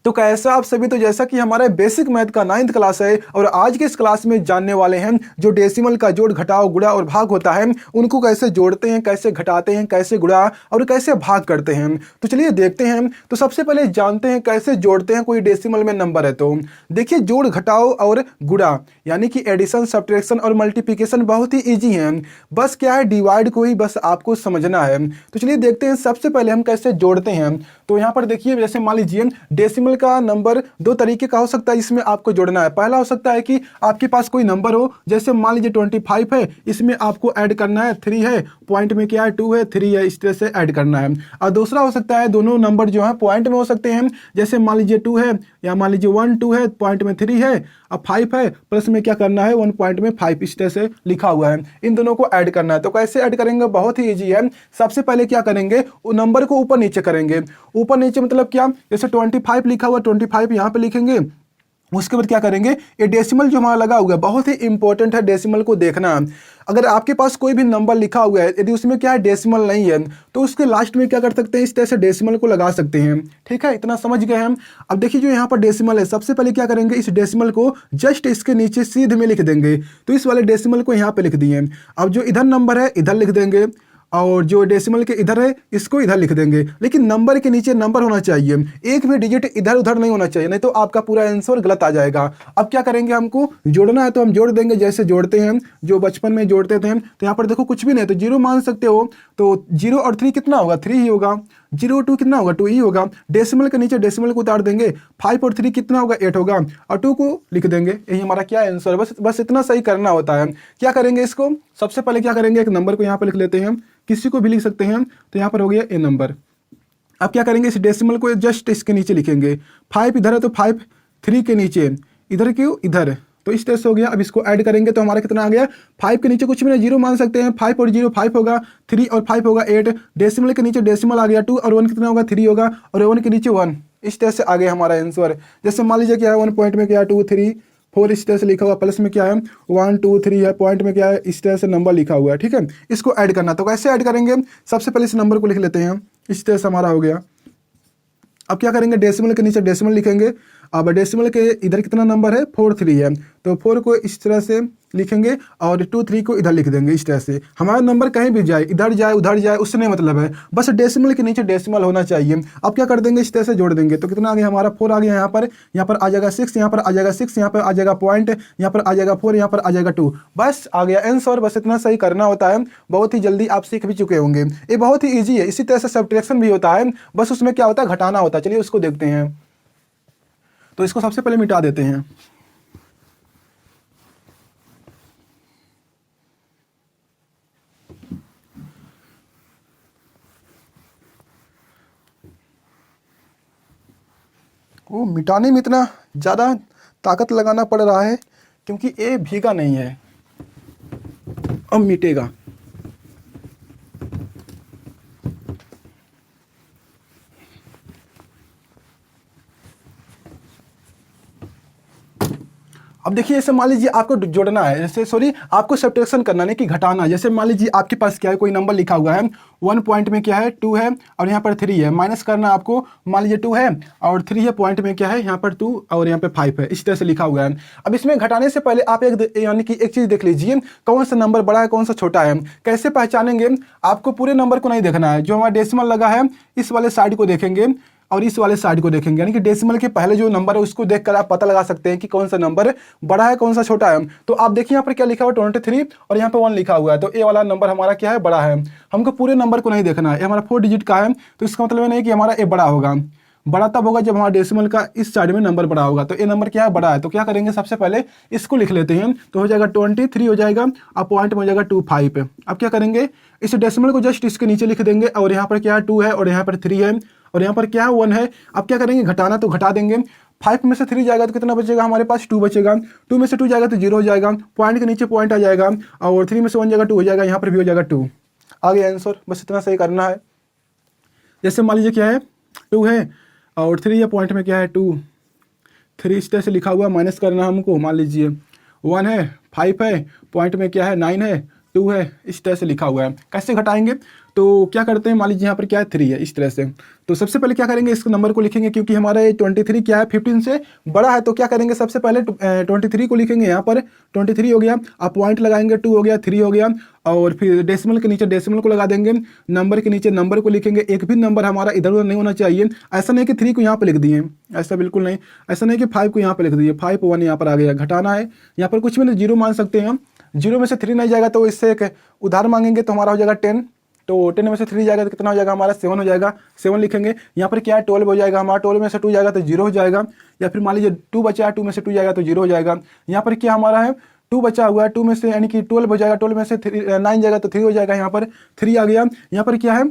तो कैसा आप सभी, तो जैसा कि हमारा बेसिक मैथ का 9th क्लास है और आज के इस क्लास में जानने वाले हैं जो डेसिमल का जोड़ घटाव गुणा और भाग होता है उनको कैसे जोड़ते हैं, कैसे घटाते हैं, कैसे गुणा और कैसे भाग करते हैं। तो चलिए देखते हैं। तो सबसे पहले जानते हैं कैसे जोड़ते हैं कोई डेसिमल में नंबर है। तो देखिए जोड़ घटाव और गुणा यानी कि एडिशन, सब्ट्रैक्शन और मल्टीप्लिकेशन बहुत ही ईजी है। बस क्या है, डिवाइड को ही बस आपको समझना है। तो चलिए देखते हैं सबसे पहले हम कैसे जोड़ते हैं। तो यहाँ पर देखिए जैसे मान लीजिए डेसिमल का नंबर दो तरीके का हो सकता है, इसमें आपको जोड़ना है। पहला हो सकता है कि आपके पास कोई नंबर हो, जैसे मान लीजिए 25 है, इसमें आपको ऐड करना है 3 है, पॉइंट में क्या है 2 है, 3 है, इस तरह से ऐड करना है। और दूसरा हो सकता है दोनों नंबर जो है पॉइंट में हो सकते हैं, जैसे मान लीजिए 2 है या मान लीजिए 1 2 है, पॉइंट में 3 है, अब 5 है, प्लस में क्या करना है 1 पॉइंट में 5, इस तरह से लिखा हुआ है। इन दोनों को ऐड करना है। तो कैसे ऐड करेंगे, बहुत ही ईजी है। सबसे पहले क्या करेंगे, नंबर को ऊपर नीचे करेंगे। ऊपर नीचे मतलब क्या, जैसे 25 लिखा हुआ 25 यहाँ पे लिखेंगे। उसके बाद क्या करेंगे, ये डेसिमल जो हमारा लगा हुआ है बहुत ही इंपॉर्टेंट है, डेसिमल को देखना। अगर आपके पास कोई भी नंबर लिखा हुआ है, यदि उसमें क्या है डेसिमल नहीं है, तो उसके लास्ट में क्या कर सकते हैं, इस तरह से डेसिमल को लगा सकते हैं। ठीक है, इतना समझ गए हम। अब देखिए जो यहाँ पर डेसिमल है, सबसे पहले क्या करेंगे, इस डेसिमल को जस्ट इसके नीचे सीधे में लिख देंगे। तो इस वाले डेसिमल को यहाँ पे लिख दिए। अब जो इधर नंबर है इधर लिख देंगे, और जो डेसिमल के इधर है इसको इधर लिख देंगे। लेकिन नंबर के नीचे नंबर होना चाहिए, एक भी डिजिट इधर उधर नहीं होना चाहिए, नहीं तो आपका पूरा आंसर गलत आ जाएगा। अब क्या करेंगे, हमको जोड़ना है तो हम जोड़ देंगे जैसे जोड़ते हैं, जो बचपन में जोड़ते थे। तो यहाँ पर देखो कुछ भी नहीं, तो 0 मान सकते हो। तो 0 और 3 कितना होगा, 3 ही होगा। 0 2 कितना होगा, 2 ही होगा। डेसिमल के नीचे डेसिमल को उतार देंगे। 5 और 3 कितना होगा, 8 होगा, और 2 को लिख देंगे। यही हमारा क्या आंसर, बस इतना सही करना होता है। क्या करेंगे, इसको सबसे पहले क्या करेंगे, एक नंबर को यहाँ पर लिख लेते हैं, किसी को भी लिख सकते हैं। तो यहाँ पर हो गया ए नंबर। अब क्या करेंगे, इस डेसिमल को जस्ट इसके नीचे लिखेंगे। 5 इधर है तो 5 3 के नीचे, इधर क्यों इधर, तो इस तरह से हो गया। अब इसको ऐड करेंगे तो हमारा कितना आ गया, 5 के नीचे कुछ भी नहीं, 0 मान सकते हैं। 5 और 0 5 होगा, 3 और 5 होगा 8। डेसिमल के नीचे डेसिमल आ गया 2 और 1 कितना होगा, 3 होगा, और 1 के नीचे 1। इस तरह से आ गया हमारा आंसर। जैसे मान लीजिए क्या है 1 पॉइंट में क्या है 2 3 4, इस तरह से लिखा हुआ, प्लस में क्या है 1 2 3 है, पॉइंट में क्या है इस तरह से नंबर लिखा हुआ है। ठीक है, इसको ऐड करना। तो कैसे ऐड करेंगे, सबसे पहले इस नंबर को लिख लेते हैं, इस तरह से हमारा हो गया। अब क्या करेंगे, डेसिमल के नीचे डेसिमल लिखेंगे। अब डेसिमल के इधर कितना नंबर है 4 3 है, तो 4 को इस तरह से लिखेंगे और 2 3 को इधर लिख देंगे। इस तरह से हमारा नंबर कहीं भी जाए, इधर जाए उधर जाए, उससे नहीं मतलब है, बस डेसिमल के नीचे डेसिमल होना चाहिए। अब क्या कर देंगे, इस तरह से जोड़ देंगे। तो कितना आ गया हमारा 4 आ गया, यहाँ पर आ जाएगा 6, यहाँ पर आ जाएगा 6, यहाँ पर आ जाएगा पॉइंट, यहाँ पर आ जाएगा 4, यहाँ पर आ जाएगा 2, बस आ गया आंसर। बस इतना सही करना होता है, बहुत ही जल्दी आप सीख भी चुके होंगे। ये बहुत ही ईजी है। इसी तरह से सब्ट्रैक्शन भी होता है, बस उसमें क्या होता है, घटाना होता है। चलिए उसको देखते हैं। तो इसको सबसे पहले मिटा देते हैं। वो मिटाने में इतना ज़्यादा ताकत लगाना पड़ रहा है क्योंकि ये भीगा नहीं है, अब मिटेगा। अब देखिए जैसे मान लीजिए आपको जोड़ना है, जैसे सॉरी आपको सब्ट्रैक्शन करना नहीं कि घटाना है। जैसे मान लीजिए आपके पास क्या है, कोई नंबर लिखा हुआ है, 1 पॉइंट में क्या है 2 है और यहाँ पर 3 है, माइनस करना आपको। मान लीजिए 2 है और 3 है, पॉइंट में क्या है यहाँ पर 2 और यहाँ पे 5 है, इस तरह से लिखा हुआ है। अब इसमें घटाने से पहले आप एक यानी कि एक चीज़ देख लीजिए, कौन सा नंबर बड़ा है कौन सा छोटा है। कैसे पहचानेंगे, आपको पूरे नंबर को नहीं देखना है, जो हमारा डेसिमल लगा है इस वाले साइड को देखेंगे और इस वाले साइड को देखेंगे, यानी कि डेसिमल के पहले जो नंबर है उसको देखकर आप पता लगा सकते हैं कि कौन सा नंबर बड़ा है कौन सा छोटा है। तो आप देखिए यहाँ पर क्या लिखा हुआ 23 और यहाँ पे 1 लिखा हुआ है, तो ए वाला नंबर हमारा क्या है, बड़ा है। हमको पूरे नंबर को नहीं देखना है, ये हमारा 4 डिजिट का है, तो इसका मतलब नहीं कि हमारा ए बड़ा होगा। बड़ा तब होगा जब हमारा डेसिमल का इस साइड में नंबर बड़ा होगा। तो ये नंबर क्या है, बड़ा है। तो क्या करेंगे, सबसे पहले इसको लिख लेते हैं। तो हो जाएगा 23 हो जाएगा, अब पॉइंट में हो जाएगा 25। अब क्या करेंगे, इस डेसिमल को जस्ट इसके नीचे लिख देंगे और यहाँ पर क्या है 2 है और यहाँ पर 3 है और यहाँ पर क्या है 1 है। अब क्या करेंगे, घटाना, तो घटा देंगे। 5 में से 3 जाएगा तो कितना बचेगा हमारे पास, 2 बचेगा। 2 में से 2 जाएगा तो 0 हो जाएगा, पॉइंट के नीचे पॉइंट आ जाएगा, और 3 में से 1 जाएगा 2 हो जाएगा, यहाँ पर भी हो जाएगा 2। आ गया आंसर, बस इतना सही करना है। जैसे मान लीजिए क्या है 2 है और 3 है, पॉइंट में क्या है 2 3, इस तरह से लिखा हुआ, माइनस करना हमको। मान लीजिए 1 है, 5 है, पॉइंट में क्या है 9 है, 2 है, इस तरह से लिखा हुआ है। कैसे घटाएंगे, तो क्या करते हैं, मान लीजिए यहाँ पर क्या है 3 है इस तरह से। तो सबसे पहले क्या करेंगे, इस नंबर को लिखेंगे क्योंकि हमारा ये 23 क्या है 15 से बड़ा है। तो क्या करेंगे, सबसे पहले 23 को लिखेंगे, यहाँ पर 23 हो गया, आप पॉइंट लगाएंगे 2 हो गया, 3 हो गया, और फिर डेसिमल के नीचे डेसिमल को लगा देंगे, नंबर के नीचे नंबर को लिखेंगे। एक भी नंबर हमारा इधर उधर नहीं होना चाहिए। ऐसा नहीं कि 3 को यहाँ पर लिख दिए, ऐसा बिल्कुल नहीं। ऐसा नहीं कि 5 को यहाँ पर लिख दिए, 5 1 यहाँ पर आ गया, घटाना है। यहाँ पर कुछ भी नहीं, 0 मान सकते हैं हम। 0 में से 3 नहीं जाएगा तो इससे एक उधार मांगेंगे, तो हमारा हो जाएगा 10। तो 10 में से 3 जाएगा तो कितना हो जाएगा हमारा 7 हो जाएगा, 7 लिखेंगे। यहाँ पर क्या है 12 हो जाएगा हमारा, 12 में से 2 जाएगा तो 0 हो जाएगा। या फिर मान लीजिए 2 बचा है, 2 में से 2 जाएगा तो 0 हो जाएगा। यहाँ पर क्या हमारा है 2 बचा हुआ है, 2 में से यानी कि 12 हो जाएगा, 12 में से 9 जाएगा तो 3 हो जाएगा, यहाँ पर 3 आ गया। यहाँ पर क्या है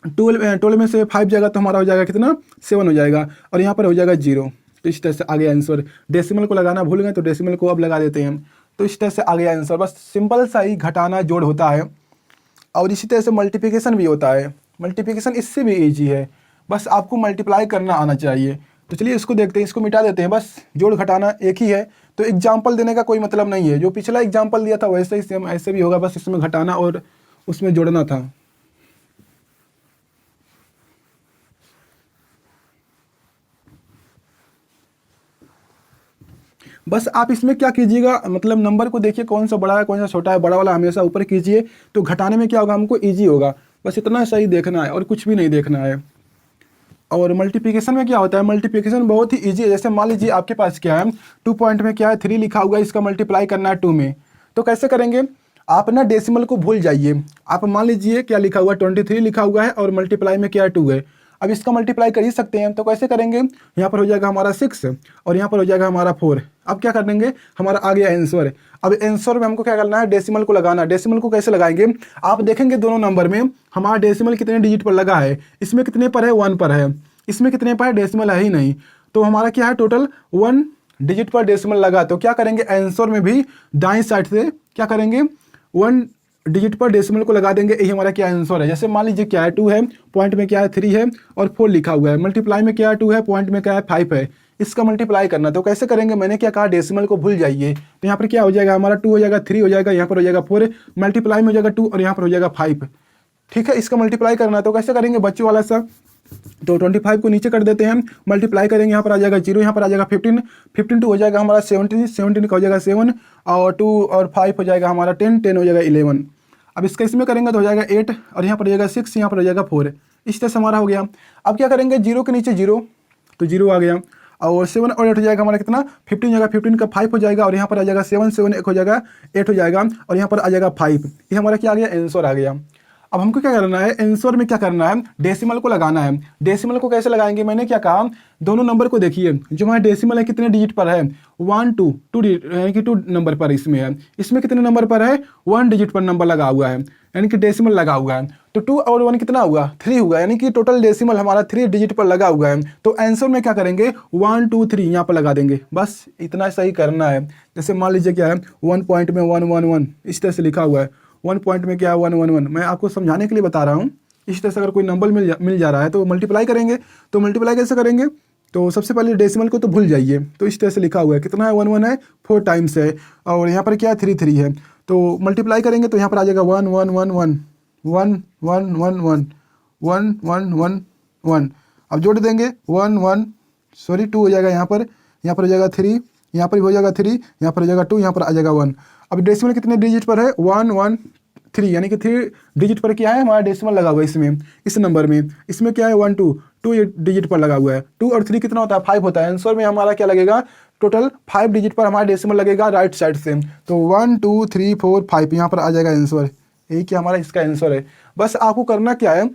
12 में से 5 जाएगा तो हमारा हो जाएगा कितना 7 हो जाएगा, और यहाँ पर हो जाएगा 0। तो इस तरह से आ गया आंसर। डेसिमल को लगाना भूल गए तो डेसिमल को अब लगा देते हैं। तो इस तरह से आ गया आंसर। बस सिंपल सा ही घटाना जोड़ होता है, और इसी तरह से मल्टीप्लिकेशन भी होता है। मल्टीप्लिकेशन इससे भी ईजी है, बस आपको मल्टीप्लाई करना आना चाहिए। तो चलिए इसको देखते हैं, इसको मिटा देते हैं। बस जोड़ घटाना एक ही है, तो एग्जाम्पल देने का कोई मतलब नहीं है। जो पिछला एग्जाम्पल दिया था वैसे ही सेम ऐसे भी होगा, बस इसमें घटाना और उसमें जोड़ना था। बस आप इसमें क्या कीजिएगा, मतलब नंबर को देखिए कौन सा बड़ा है कौन सा छोटा है। बड़ा वाला हमेशा ऊपर कीजिए, तो घटाने में क्या होगा हमको ईजी होगा। बस इतना सही देखना है और कुछ भी नहीं देखना है। और मल्टीप्लिकेशन में क्या होता है, मल्टीप्लिकेशन बहुत ही ईजी है। जैसे मान लीजिए आपके पास क्या है 2 पॉइंट में क्या है 3 लिखा हुआ है, इसका मल्टीप्लाई करना है 2 में। तो कैसे करेंगे, आप ना डेसिमल को भूल जाइए। आप मान लीजिए क्या लिखा हुआ है 23 लिखा हुआ है, और मल्टीप्लाई में क्या है 2 है। अब इसका मल्टीप्लाई कर ही सकते हैं, तो कैसे करेंगे, यहाँ पर हो जाएगा हमारा 6 और यहाँ पर हो जाएगा हमारा 4। अब क्या कर देंगे, हमारा आ गया आंसर। अब आंसर में हमको क्या करना है, डेसिमल को लगाना। डेसिमल को कैसे लगाएंगे, आप देखेंगे दोनों नंबर में हमारा डेसिमल कितने डिजिट पर लगा है। इसमें कितने पर है 1 पर है, इसमें कितने पर है डेसिमल है ही नहीं। तो हमारा क्या है टोटल 1 डिजिट पर डेसिमल लगा। तो क्या करेंगे, आंसर में भी दाएं साइड से क्या करेंगे 1 डिजिट पर डेसिमल को लगा देंगे। यही हमारा क्या आंसर है। जैसे मान लीजिए क्या है 2 है, पॉइंट में क्या है 3 है और 4 लिखा हुआ है। मल्टीप्लाई में क्या है 2 है, पॉइंट में क्या है 5 है। इसका मल्टीप्लाई करना, तो कैसे करेंगे, मैंने क्या कहा डेसिमल को भूल जाइए। तो यहाँ पर क्या हो जाएगा हमारा 2 हो जाएगा, 3 हो जाएगा, यहाँ पर हो जाएगा 4, मल्टीप्लाई में हो जाएगा 2 और यहाँ पर हो जाएगा 5। ठीक है, इसका मल्टीप्लाई करना, तो कैसे करेंगे बच्चों वाला सा। तो 25 को नीचे कर देते हैं, मल्टीप्लाई करेंगे, यहाँ पर आ जाएगा 0, यहाँ पर आ जाएगा 15, 15 2 हो जाएगा हमारा 17, 17 का हो जाएगा 7 और 2 और 5 हो जाएगा हमारा 10, 10 हो जाएगा 11। अब इसका इसमें करेंगे तो हो जाएगा 8 और यहाँ पर हो जाएगा 6, यहाँ पर हो जाएगा 4। इस तरह से हमारा हो गया। अब क्या करेंगे 0 के नीचे 0, तो 0 आ गया, और 7 और 8 हो जाएगा हमारा कितना 15 हो जाएगा, 15 का 5 हो जाएगा, और यहाँ पर आ जाएगा 7, 7 1 हो जाएगा 8 हो जाएगा, और यहाँ पर आ जाएगा 5। ये हमारा क्या आ गया आंसर आ गया। अब हमको क्या करना है, आंसर में क्या करना है, डेसिमल को लगाना है। डेसिमल को कैसे लगाएंगे, मैंने क्या कहा दोनों नंबर को देखिए, जो हमारा डेसिमल है कितने डिजिट पर है 1 2 2 यानी कि 2 नंबर पर इसमें है। इसमें कितने नंबर पर है 1 डिजिट पर नंबर लगा हुआ है, यानी कि डेसिमल लगा हुआ है। तो 2 और 1 कितना हुआ 3 हुआ, यानी कि टोटल डेसिमल हमारा 3 डिजिट पर लगा हुआ है। तो आंसर में क्या करेंगे 1 2 3 यहाँ पर लगा देंगे, बस इतना सही करना है। जैसे मान लीजिए क्या है 1 पॉइंट में 1 1 1 इस तरह से लिखा हुआ है, 1 पॉइंट में क्या है 1 1 1। मैं आपको समझाने के लिए बता रहा हूँ। इस तरह से अगर कोई नंबर मिल जा रहा है तो मल्टीप्लाई करेंगे। तो मल्टीप्लाई कैसे करेंगे, तो सबसे पहले डेसिमल को तो भूल जाइए। तो इस तरह से लिखा हुआ है कितना है 1 1 है 4 टाइम्स है, और यहाँ पर क्या है 3 3 है। तो मल्टीप्लाई करेंगे तो यहाँ पर आ जाएगा 1 1 1 1 1 1 1 1 1 1 1 1। अब जोड़ देंगे 1 1 सॉरी 2 हो जाएगा, यहाँ पर हो जाएगा 3, यहाँ पर भी हो जाएगा 3, यहाँ पर हो जाएगा 2, यहाँ पर आ जाएगा 1। अब डेसिमल कितने डिजिट पर है 1 1 3, यानी कि 3 डिजिट पर क्या है हमारा डेसिमल लगा हुआ है इसमें, इस नंबर में। इसमें क्या है 1 2 2 डिजिट पर लगा हुआ है। 2 और 3 कितना होता है 5 होता है। आंसर में हमारा क्या लगेगा टोटल 5 डिजिट पर हमारा डेसिमल लगेगा राइट साइड से। तो 1 2 3 4 5 यहाँ पर आ जाएगा आंसर। यही क्या हमारा इसका आंसर है। बस आपको करना क्या है,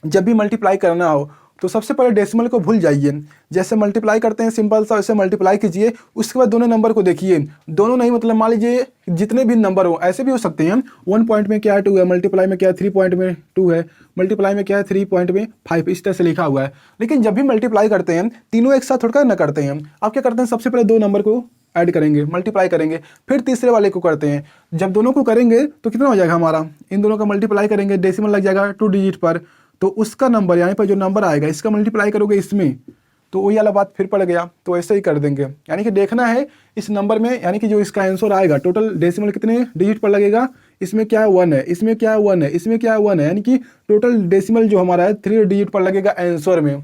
जब भी मल्टीप्लाई करना हो तो सबसे पहले डेसिमल को भूल जाइए। जैसे मल्टीप्लाई करते हैं सिंपल सा वैसे मल्टीप्लाई कीजिए, उसके बाद दोनों नंबर को देखिए। दोनों नहीं मतलब मान लीजिए जितने भी नंबर हो ऐसे भी हो सकते हैं। 1 पॉइंट में क्या है 2 है, मल्टीप्लाई में क्या है 3 पॉइंट में 2 है, मल्टीप्लाई में क्या है 3 पॉइंट में 5, इस तरह से लिखा हुआ है। लेकिन जब भी मल्टीप्लाई करते हैं तीनों एक साथ थोड़ा ना करते हैं। आप क्या करते हैं सबसे पहले 2 नंबर को ऐड करेंगे, मल्टीप्लाई करेंगे, फिर तीसरे वाले को करते हैं। जब दोनों को करेंगे तो कितना हो जाएगा हमारा, इन दोनों का मल्टीप्लाई करेंगे, डेसिमल लग जाएगा 2 डिजिट पर, तो उसका नंबर यानी पर जो नंबर आएगा इसका मल्टीप्लाई करोगे इसमें, तो वही वाला बात फिर पड़ गया। तो ऐसे ही कर देंगे, यानी कि देखना है इस नंबर में, यानी कि जो इसका आंसर आएगा टोटल डेसिमल कितने डिजिट पर लगेगा इसमें क्या है 1 है, इसमें क्या है 1 है, इसमें क्या है 1 है, यानी कि टोटल डेसिमल जो हमारा है 3 डिजिट पर लगेगा आंसर में।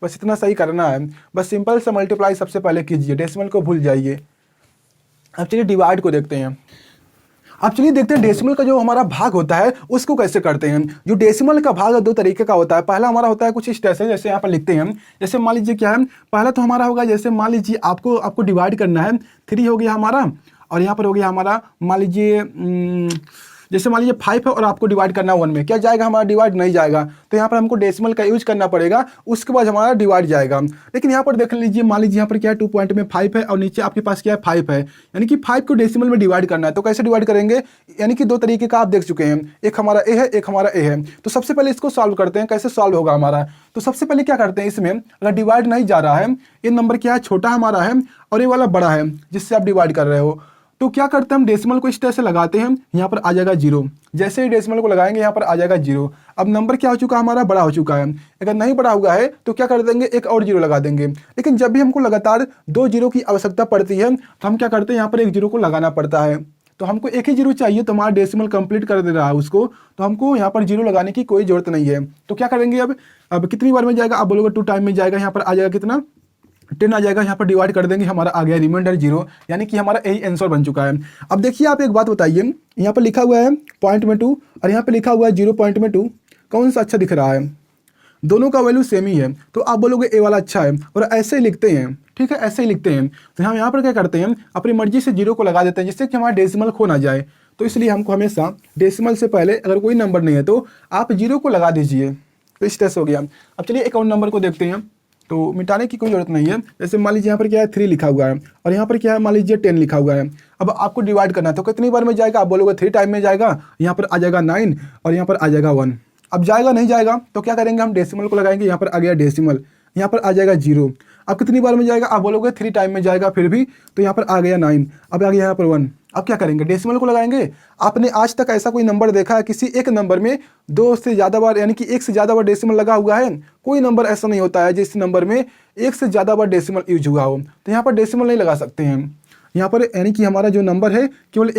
बस इतना सही करना है। बस सिंपल से मल्टीप्लाई सबसे पहले कीजिए, डेसिमल को भूल जाइए। अब चलिए डिवाइड को देखते हैं। अब चलिए देखते हैं डेसिमल का जो हमारा भाग होता है उसको कैसे करते हैं। जो डेसिमल का भाग दो तरीके का होता है। पहला हमारा होता है कुछ इस तरह से, जैसे यहाँ पर लिखते हैं। जैसे मान लीजिए क्या है, पहला तो हमारा होगा, जैसे मान लीजिए आपको डिवाइड करना है। 3 हो गया हमारा, और यहाँ पर हो गया हमारा मान लीजिए जैसे मान लीजिए 5 है और आपको डिवाइड करना 1 में, क्या जाएगा हमारा? डिवाइड नहीं जाएगा। तो यहाँ पर हमको डेसिमल का यूज करना पड़ेगा, उसके बाद हमारा डिवाइड जाएगा। लेकिन यहाँ पर देख लीजिए, मान लीजिए यहाँ पर क्या है, 2 पॉइंट में 5 है और नीचे आपके पास क्या है 5 है, यानी कि 5 को डेसिमल में डिवाइड करना है। तो कैसे डिवाइड करेंगे? यानी कि 2 तरीके का आप देख चुके हैं, एक हमारा ए है, एक हमारा ए है। तो सबसे पहले इसको सॉल्व करते हैं, कैसे सॉल्व होगा हमारा। तो सबसे पहले क्या करते हैं, इसमें अगर डिवाइड नहीं जा रहा है, ये नंबर क्या है, छोटा हमारा है और ये वाला बड़ा है जिससे आप डिवाइड कर रहे हो, तो क्या करते हैं हम डेसिमल को इस तरह से लगाते हैं, यहाँ पर आ जाएगा 0। जैसे ही डेसिमल को लगाएंगे यहाँ पर आ जाएगा 0। अब नंबर क्या हो चुका है हमारा? बड़ा हो चुका है। अगर नहीं बड़ा हुआ है तो क्या कर देंगे, एक और 0 लगा देंगे। लेकिन जब भी हमको लगातार 2 0 की आवश्यकता पड़ती है तो हम क्या करते हैं, यहाँ पर एक 0 को लगाना पड़ता है। तो हमको एक ही 0 चाहिए, तो हमारा डेसिमल कंप्लीट कर दे रहा है उसको, तो हमको यहाँ पर 0 लगाने की कोई जरूरत नहीं है। तो क्या करेंगे, अब कितनी बार में जाएगा? आप बोलोगे 2 टाइम में जाएगा। यहाँ पर आ जाएगा कितना? 10 आ जाएगा। यहाँ पर डिवाइड कर देंगे, हमारा आ गया रिमाइंडर 0, यानी कि हमारा यही आंसर बन चुका है। अब देखिए आप एक बात बताइए, यहाँ पर लिखा हुआ है पॉइंट में 2 और यहाँ पर लिखा हुआ है 0 पॉइंट में 2, कौन सा अच्छा दिख रहा है? दोनों का वैल्यू सेम ही है, तो आप बोलोगे ए वाला अच्छा है, और ऐसे ही लिखते हैं। ठीक है, ऐसे ही लिखते हैं। तो हम यहाँ पर क्या करते हैं, अपनी मर्जी से 0 को लगा देते हैं, जिससे कि हमारा डेसिमल खो ना जाए। तो इसलिए हमको हमेशा डेसिमल से पहले अगर कोई नंबर नहीं है तो आप 0 को लगा दीजिए। तो इस तरह से हो गया। अब चलिए एक और नंबर को देखते हैं, तो मिटाने की कोई जरूरत नहीं है। जैसे मान लीजिए यहाँ पर क्या है 3 लिखा हुआ है और यहाँ पर क्या है मान लीजिए 10 लिखा हुआ है। अब आपको डिवाइड करना है, तो कितनी बार में जाएगा? आप बोलोगे 3 टाइम में जाएगा। यहाँ पर आ जाएगा 9 और यहाँ पर आ जाएगा 1। अब जाएगा नहीं जाएगा तो क्या करेंगे, हम डेसिमल को लगाएंगे। यहाँ पर आ गया डेसिमल, यहाँ पर आ जाएगा 0। अब कितनी बार में जाएगा? आप बोलोगे 3 टाइम में जाएगा फिर भी, तो यहाँ पर आ गया 9। अब आ गया यहाँ पर 1। अब क्या करेंगे, डेसिमल को लगाएंगे। आपने आज तक ऐसा कोई नंबर देखा है किसी एक नंबर में 2 से ज़्यादा बार, यानी कि 1 से ज़्यादा बार डेसिमल लगा हुआ है? कोई नंबर ऐसा नहीं होता है जिस नंबर में 1 से ज़्यादा बार डेसिमल यूज हुआ हो। तो यहाँ पर डेसिमल नहीं लगा सकते हैं। यहाँ पर यानी कि हमारा जो नंबर है केवल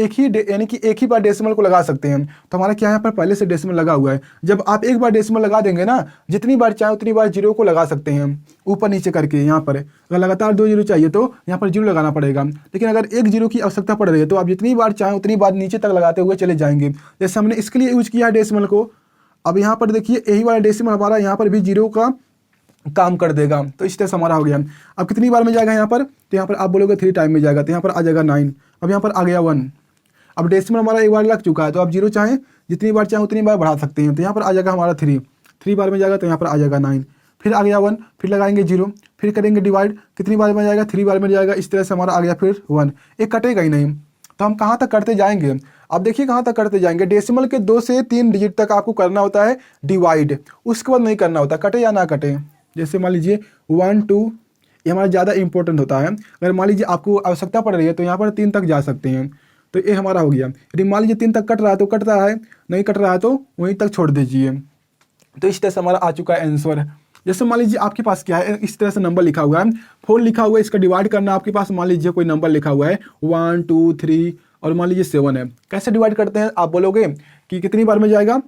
यानी कि एक ही बार डेसिमल को लगा सकते हैं। तो हमारा क्या यहाँ पर पहले से डेसिमल लगा हुआ है। जब आप एक बार डेसिमल लगा देंगे ना, जितनी बार चाहे उतनी बार 0 को लगा सकते हैं, ऊपर नीचे करके। यहाँ पर अगर लगातार 2 0 चाहिए तो यहाँ पर 0 लगाना पड़ेगा। लेकिन अगर एक 0 की आवश्यकता पड़ रही है तो आप जितनी बार चाहें उतनी बार नीचे तक लगाते हुए चले जाएंगे। जैसे हमने इसके लिए यूज किया है डेसिमल को। अब यहाँ पर देखिए यही वाला डेसिमल हमारा यहाँ पर भी 0 का काम कर देगा। तो इस तरह से हमारा हो गया। अब कितनी बार में जाएगा यहाँ पर? तो यहाँ पर आप बोलोगे 3 टाइम में जाएगा, तो यहाँ पर आ जाएगा 9। अब यहाँ पर आ गया 1। अब डेसिमल हमारा एक बार लग चुका है, तो आप 0 चाहें जितनी बार चाहें उतनी बार बढ़ा सकते हैं। तो यहाँ पर आ जाएगा हमारा 3 बार में जाएगा, तो यहाँ पर आ जाएगा 9। फिर आ गया 1, फिर लगाएंगे 0, फिर करेंगे डिवाइड, कितनी बार में जाएगा? 3 बार में जाएगा। इस तरह से हमारा आ गया फिर 1। एक कटेगा ही नहीं। तो हम कहाँ तक करते जाएंगे? अब देखिए कहाँ तक करते जाएंगे। डेसिमल के 2 से 3 डिजिट तक आपको करना होता है डिवाइड, उसके बाद नहीं करना होता, कटे या ना कटे। जैसे मान लीजिए 1 2, ये हमारा ज़्यादा इंपॉर्टेंट होता है। अगर मान लीजिए आपको आवश्यकता पड़ रही है तो यहाँ पर 3 तक जा सकते हैं। तो ये हमारा हो गया। यदि मान लीजिए 3 तक कट रहा है तो कट रहा है, नहीं कट रहा है तो वहीं तक छोड़ दीजिए। तो इस तरह से हमारा आ चुका है आंसर। जैसे मान लीजिए आपके पास क्या है, इस तरह से नंबर लिखा हुआ है, 4 लिखा हुआ है, इसका डिवाइड करना आपके पास मान लीजिए कोई नंबर लिखा हुआ है 1 2 3 और मान लीजिए 7 है। कैसे डिवाइड करते हैं? आप बोलोगे कि कितनी बार में जाएगा,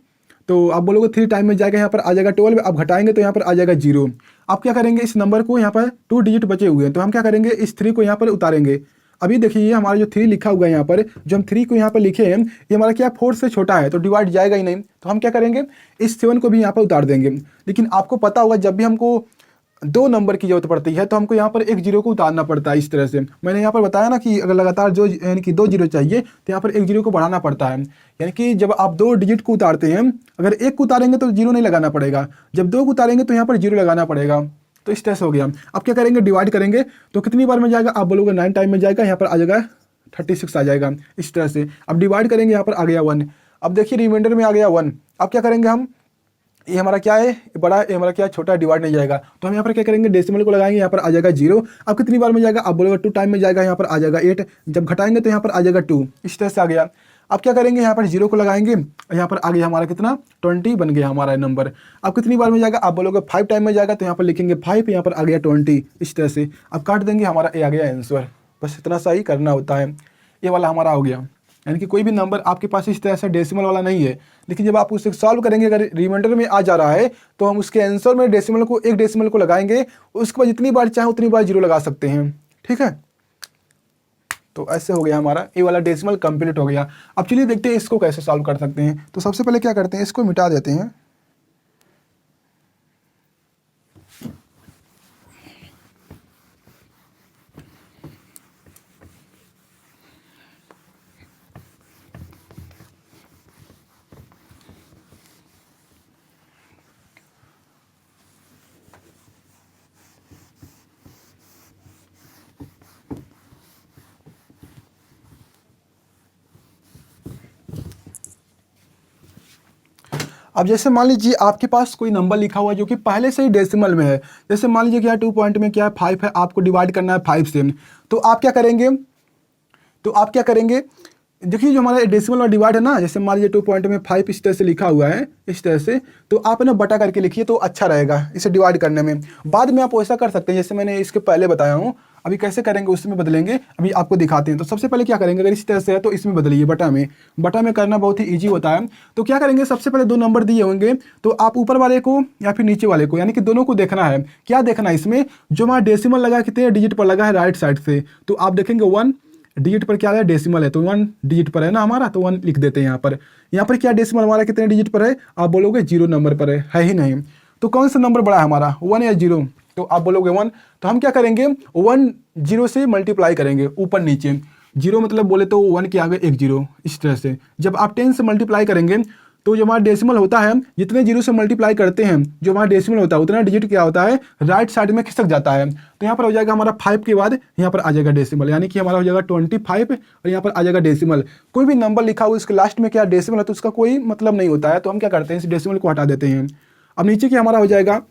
तो आप बोलोगे 3 टाइम में जाएगा। यहाँ पर आ जाएगा 12, आप घटाएंगे तो यहाँ पर आ जाएगा 0। आप क्या करेंगे, इस नंबर को यहाँ पर 2 डिजिट बचे हुए हैं, तो हम क्या करेंगे, इस 3 को यहाँ पर उतारेंगे। अभी देखिए हमारा जो 3 लिखा हुआ है यहाँ पर, जो हम 3 को यहाँ पर लिखे हैं, ये हमारा क्या 4 से छोटा है, तो डिवाइड जाएगा ही नहीं। तो हम क्या करेंगे, इस 7 को भी यहाँ पर उतार देंगे। लेकिन आपको पता होगा जब भी हमको 2 नंबर की जरूरत पड़ती है तो हमको यहाँ पर एक 0 को उतारना पड़ता है। इस तरह से मैंने यहाँ पर बताया ना कि अगर लगातार जो यानी कि 2 0 चाहिए तो यहाँ पर एक 0 को बढ़ाना पड़ता है। यानी कि जब आप 2 डिजिट को उतारते हैं, अगर 1 को उतारेंगे तो 0 नहीं लगाना पड़ेगा, जब 2 को उतारेंगे तो यहाँ पर 0 लगाना पड़ेगा। तो इस तरह से हो गया। अब क्या करेंगे, डिवाइड करेंगे तो कितनी बार में जाएगा, आप बोलोगे 9 टाइम में जाएगा, यहाँ पर आ जाएगा 36 आ जाएगा। इस तरह से अब डिवाइड करेंगे, यहाँ पर आ गया 1। अब देखिए रिमाइंडर में आ गया 1। अब क्या करेंगे हम, ये हमारा क्या है बड़ा, ये हमारा क्या है छोटा, डिवाइड नहीं जाएगा। तो हम यहाँ पर क्या करेंगे, डेसिमल को लगाएंगे, यहाँ पर आ जाएगा 0। अब कितनी बार में जाएगा, आप बोलोगे 2 टाइम में जाएगा, यहाँ पर आ जाएगा 8। जब घटाएंगे तो यहाँ पर आ जाएगा 2। इस तरह से आ गया। अब क्या करेंगे, यहाँ पर 0 को लगाएंगे, यहाँ पर आ गया हमारा कितना 20 बन गया हमारा नंबर। अब कितनी बार में जाएगा, आप बोलोगे 5 टाइम में जाएगा, तो यहाँ पर लिखेंगे 5, यहाँ पर आ गया 20। इस तरह से अब काट देंगे, हमारा ये आ गया आंसर। बस इतना सा ही करना होता है। ये वाला हमारा हो गया। यानी कि कोई भी नंबर आपके पास इस तरह से डेसिमल वाला नहीं है, लेकिन जब आप उसे सॉल्व करेंगे, अगर रिमाइंडर में आ जा रहा है तो हम उसके आंसर में डेसिमल को, एक डेसिमल को लगाएंगे, उसके बाद जितनी बार चाहे उतनी बार जीरो लगा सकते हैं। ठीक है, तो ऐसे हो गया हमारा ये वाला डेसिमल कंप्लीट हो गया। अब चलिए देखते हैं इसको कैसे सॉल्व कर सकते हैं। तो सबसे पहले क्या करते हैं, इसको मिटा देते हैं। अब जैसे मान लीजिए आपके पास कोई नंबर लिखा हुआ है जो कि पहले से ही डेसिमल में है। जैसे मान लीजिए क्या 2 पॉइंट में क्या है 5 है, आपको डिवाइड करना है 5 से। तो आप क्या करेंगे, देखिए जो हमारा डेसिमल वाला डिवाइड है ना, जैसे मान लीजिए 2 पॉइंट में 5 इस तरह से लिखा हुआ है, इस तरह से, तो आप ना बटा करके लिखिए तो अच्छा रहेगा इसे डिवाइड करने में। बाद में आप ऐसा कर सकते हैं जैसे मैंने इसके पहले बताया हूँ। अभी कैसे करेंगे उसमें बदलेंगे, अभी आपको दिखाते हैं। तो सबसे पहले क्या करेंगे, अगर इस तरह से है तो इसमें बदलिए बटा में करना बहुत ही ईजी होता है। तो क्या करेंगे, सबसे पहले 2 नंबर दिए होंगे तो आप ऊपर वाले को या फिर नीचे वाले को, यानी कि दोनों को देखना है। क्या देखना है इसमें, जो हमारा डेसिमल लगा है कितने डिजिट पर लगा है राइट साइड से, तो आप देखेंगे 1 डिजिट पर क्या है, डेसिमल है, तो 1 डिजिट पर है ना हमारा, तो 1 लिख देते हैं यहाँ पर। यहाँ पर क्या डेसिमल हमारा कितने डिजिट पर है, आप बोलोगे 0 नंबर पर है ही नहीं। तो कौन सा नंबर बड़ा है हमारा, 1 या 0, तो आप बोलोगे 1। तो हम क्या करेंगे, 1 0 से मल्टीप्लाई करेंगे ऊपर नीचे। 0 मतलब बोले तो 1 के आगे एक 0, इस तरह से। जब आप 10 से मल्टीप्लाई करेंगे तो जो हमारा डेसिमल होता है, जितने 0 से मल्टीप्लाई करते हैं जो हमारा डेसिमल होता है, उतना डिजिट क्या होता है, राइट साइड में खिसक जाता है। तो यहाँ पर हो जाएगा हमारा 5 के बाद यहाँ पर आ जाएगा डेसिमल, यानी कि हमारा हो जाएगा 25 और यहाँ पर आ जाएगा डेसिमल। कोई भी नंबर लिखा हुआ इसके लास्ट में क्या डेसिमल है तो उसका कोई मतलब नहीं होता है, तो हम क्या करते हैं, इस डेसिमल को हटा देते हैं। अब नीचे क्या हमारा हो जाएगा,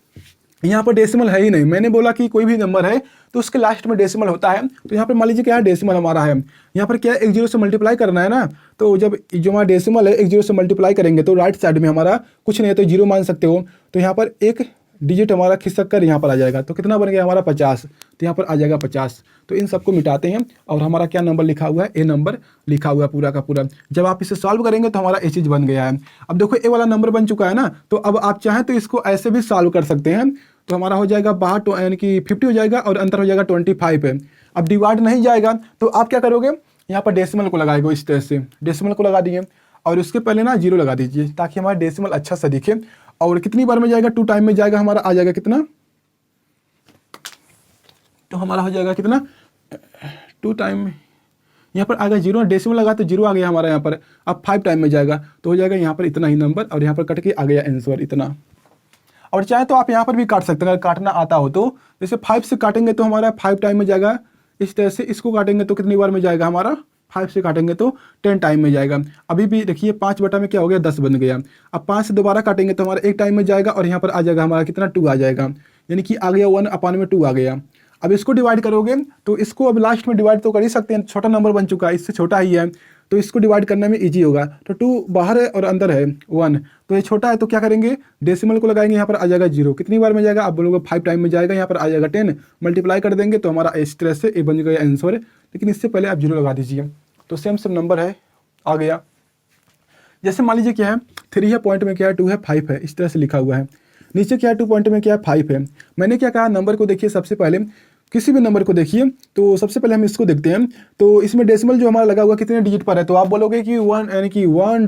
यहाँ पर डेसिमल है ही नहीं। मैंने बोला कि कोई भी नंबर है तो उसके लास्ट में डेसिमल होता है। तो यहाँ पर मान लीजिए क्या है, डेसिमल हमारा है, यहाँ पर क्या है, एक 0 से मल्टीप्लाई करना है ना। तो जब जो हमारा डेसिमल है एक 0 से मल्टीप्लाई करेंगे तो राइट साइड में हमारा कुछ नहीं है तो 0 मान सकते हो। तो यहाँ पर एक डिजिट हमारा खिसक कर यहाँ पर आ जाएगा, तो कितना बन गया हमारा 50, तो यहाँ पर आ जाएगा 50। तो इन सबको मिटाते हैं और हमारा क्या नंबर लिखा हुआ है, ए नंबर लिखा हुआ है पूरा का पूरा। जब आप इसे सॉल्व करेंगे तो हमारा ए चीज़ बन गया है। अब देखो ए वाला नंबर बन चुका है ना, तो अब आप चाहें तो इसको ऐसे भी सॉल्व कर सकते हैं। तो हमारा हो जाएगा बाहर यानी कि 50 हो जाएगा और अंतर हो जाएगा 25 है। अब डिवाइड नहीं जाएगा तो आप क्या करोगे, यहाँ पर डेसिमल को लगाएगा, इस तरह से डेसिमल को लगा दिए और उसके पहले ना 0 लगा दीजिए ताकि हमारा डेसिमल अच्छा सा दिखे। और कितनी बार में जाएगा, 2 टाइम में जाएगा, हमारा आ जाएगा कितना, तो हमारा हो जाएगा कितना, 2 टाइम में यहाँ पर आएगा 0, डेसिमल लगा तो 0 आ गया हमारा यहाँ पर। अब 5 टाइम में जाएगा तो हो जाएगा यहाँ पर इतना ही नंबर और यहाँ पर कट के आ गया आंसर इतना। और चाहे तो आप यहाँ पर भी काट सकते हैं अगर काटना आता हो तो। जैसे 5 से काटेंगे तो हमारा 5 टाइम में जाएगा, इस तरह से इसको काटेंगे तो कितनी बार में जाएगा हमारा, 5 से काटेंगे तो 10 टाइम में जाएगा। अभी भी देखिए 5 बटा में क्या हो गया, 10 बन गया। अब 5 से दोबारा काटेंगे तो हमारा 1 टाइम में जाएगा और यहाँ पर आ जाएगा हमारा कितना, 2 आ जाएगा, यानी कि आ गया 1/2 आ गया। अब इसको डिवाइड करोगे तो इसको अब लास्ट में डिवाइड तो कर ही सकते हैं, छोटा नंबर बन चुका है, इससे छोटा ही है तो इसको डिवाइड करने में इजी होगा। तो 2 बाहर है और अंदर है 1, तो ये छोटा है तो क्या करेंगे, डेसिमल को लगाएंगे, यहाँ पर आ जाएगा 0, कितनी बार में जाएगा, आप बोलोगे 5 टाइम में जाएगा, यहाँ पर आ जाएगा 10, मल्टीप्लाई कर देंगे तो हमारा इस तरह से ये बन गया आंसर। लेकिन इससे पहले आप 0 लगा दीजिए तो सेम नंबर है, आ गया। जैसे मान लीजिए क्या है, 3 है, पॉइंट में क्या है 2 है, 5 है, इस तरह से लिखा हुआ है। नीचे क्या है, 2 पॉइंट में क्या है 5 है। मैंने क्या कहा, नंबर को देखिए, सबसे पहले किसी भी नंबर को देखिए तो सबसे पहले हम इसको देखते हैं। तो इसमें डेसिमल जो हमारा लगा हुआ कितने डिजिट पर है, तो आप बोलोगे कि 1, यानी कि 1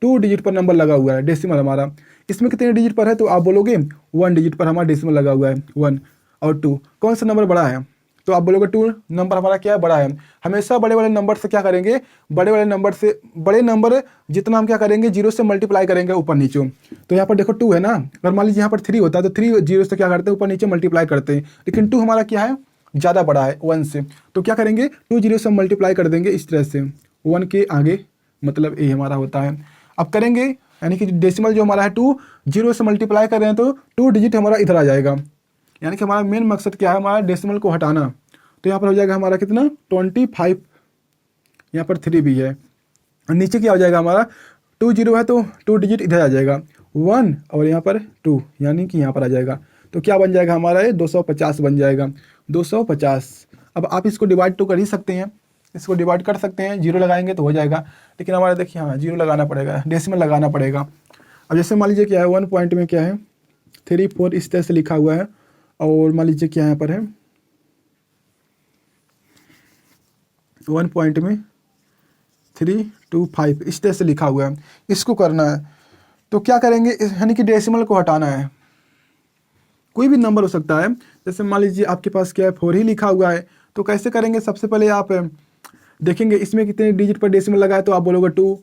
2 डिजिट पर नंबर लगा हुआ है डेसिमल हमारा। इसमें कितने डिजिट पर है, तो आप बोलोगे 1 डिजिट पर हमारा डेसिमल लगा हुआ है 1 और 2। कौन सा नंबर बड़ा है, तो आप बोलोगे 2 नंबर हमारा क्या है, बड़ा है। हमेशा बड़े वाले नंबर से क्या करेंगे, बड़े वाले नंबर से बड़े नंबर जितना हम क्या करेंगे 0 से मल्टीप्लाई करेंगे ऊपर नीचे। तो यहाँ पर देखो 2 है ना, अगर मान लीजिए यहाँ पर 3 होता है तो 3 0 से क्या करते हैं, ऊपर नीचे मल्टीप्लाई करते हैं। लेकिन 2 हमारा क्या है, ज़्यादा बड़ा है 1 से, तो क्या करेंगे 2 0 से मल्टीप्लाई कर देंगे इस तरह से, 1 के आगे, मतलब ये हमारा होता है। अब करेंगे यानी कि डेसिमल जो हमारा है 2 0 से मल्टीप्लाई कर रहे हैं तो 2 डिजिट हमारा इधर आ जाएगा। यानी कि हमारा मेन मकसद क्या है, हमारा डेसिमल को हटाना। तो यहाँ पर हो जाएगा हमारा कितना, 25, यहाँ पर 3 भी है। और नीचे क्या हो जाएगा हमारा, 2 0 है तो 2 डिजिट इधर आ जाएगा 1 और यहाँ पर 2, यानी कि यहाँ पर आ जाएगा। तो क्या बन जाएगा हमारा, ये 250 बन जाएगा, 250। अब आप इसको डिवाइड तो कर ही सकते हैं, इसको डिवाइड कर सकते हैं, 0 लगाएंगे तो हो जाएगा, लेकिन हमारा देखिए हाँ 0 लगाना पड़ेगा, डेसिमल लगाना पड़ेगा। अब जैसे मान लीजिए क्या है 1 पॉइंट में क्या है 3 4 इस तरह से लिखा हुआ है, और मान लीजिए क्या यहाँ पर है 1 पॉइंट में 3 2 5 इस तरह से लिखा हुआ है, इसको करना है। तो क्या करेंगे, यानी कि डेसिमल को हटाना है, कोई भी नंबर हो सकता है, जैसे मान लीजिए आपके पास क्या है 4 ही लिखा हुआ है, तो कैसे करेंगे, सबसे पहले आप देखेंगे इसमें कितने डिजिट पर डेसिमल लगा है, तो आप बोलोगे 2,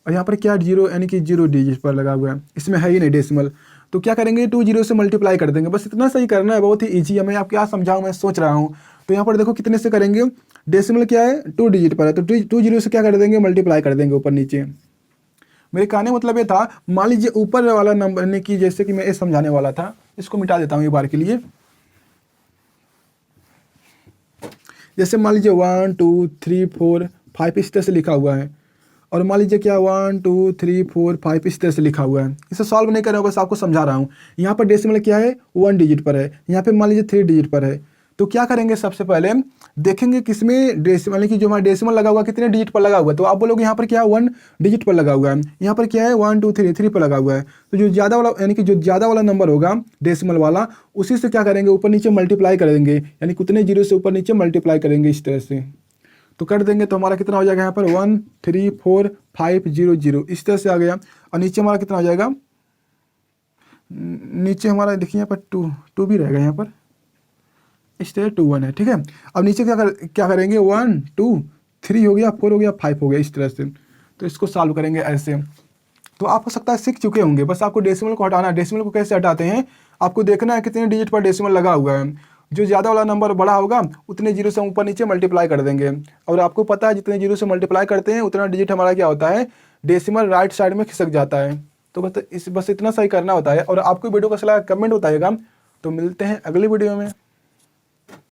और यहाँ पर क्या 0 यानी कि 0 डिजिट पर लगा हुआ है, इसमें है ही नहीं डेसिमल, तो क्या करेंगे 2 0 से मल्टीप्लाई कर देंगे, बस इतना सही करना है, बहुत ही ईजी है। मैं आप क्या समझाऊँ, मैं सोच रहा हूँ। तो यहाँ पर देखो कितने से करेंगे, डेसिमल क्या है 2 डिजिट पर है, तो 2 0 से क्या कर देंगे, मल्टीप्लाई कर देंगे ऊपर नीचे। मेरे कहने मतलब ये था, मान लीजिए ऊपर वाला नंबर यानी कि जैसे कि मैं ये समझाने वाला था, इसको मिटा देता हूँ एक बार के लिए। जैसे मान लीजिए 1 2 3 4 5 इस तरह से लिखा हुआ है, और मान लीजिए क्या 1 2 3 4 5 इस तरह से लिखा हुआ है। इसे सॉल्व नहीं कर रहा हूँ, बस आपको समझा रहा हूँ। यहाँ पर डेसिमल क्या है 1 डिजिट पर है, यहाँ पे मान लीजिए 3 डिजिट पर है। तो क्या करेंगे, सबसे पहले देखेंगे किसमें डेसिमल, यानी कि जो हमारा डेसिमल लगा हुआ कितने डिजिट पर लगा हुआ है, तो आप बोलोगे यहाँ पर क्या है 1 डिजिट पर लगा हुआ है, यहाँ पर क्या है 1 2 3 पर लगा हुआ है। तो जो ज़्यादा वाला यानी कि जो ज़्यादा वाला नंबर होगा डेसिमल वाला, उसी से क्या करेंगे ऊपर नीचे मल्टीप्लाई कर देंगे, यानी कितने जीरो से ऊपर नीचे मल्टीप्लाई करेंगे इस तरह से। तो कर देंगे तो हमारा कितना हो जाएगा यहाँ पर 1 3 4 5 0 0 इस तरह से आ गया, और नीचे हमारा कितना हो जाएगा, नीचे हमारा देखिए यहाँ पर 2 भी रहेगा, यहाँ पर इस तरह 2 1 है, ठीक है। अब नीचे क्या करेंगे 1 2 3 हो गया, 4 हो गया, 5 हो गया इस तरह से। तो इसको सॉल्व करेंगे ऐसे। तो आप हो सकता है सीख चुके होंगे, बस आपको डेसिमल को हटाना है। डेसिमल को कैसे हटाते हैं, आपको देखना है कितने डिजिट पर डेसिमल लगा हुआ है, जो ज़्यादा वाला नंबर बड़ा होगा उतने जीरो से ऊपर नीचे मल्टीप्लाई कर देंगे, और आपको पता है जितने जीरो से मल्टीप्लाई करते हैं उतना डिजिट हमारा क्या होता है, डेसिमल राइट साइड में खिसक जाता है। तो बस इतना सही करना होता है। और आपको वीडियो का सलाह कमेंट बताइएगा। तो मिलते हैं अगली वीडियो में।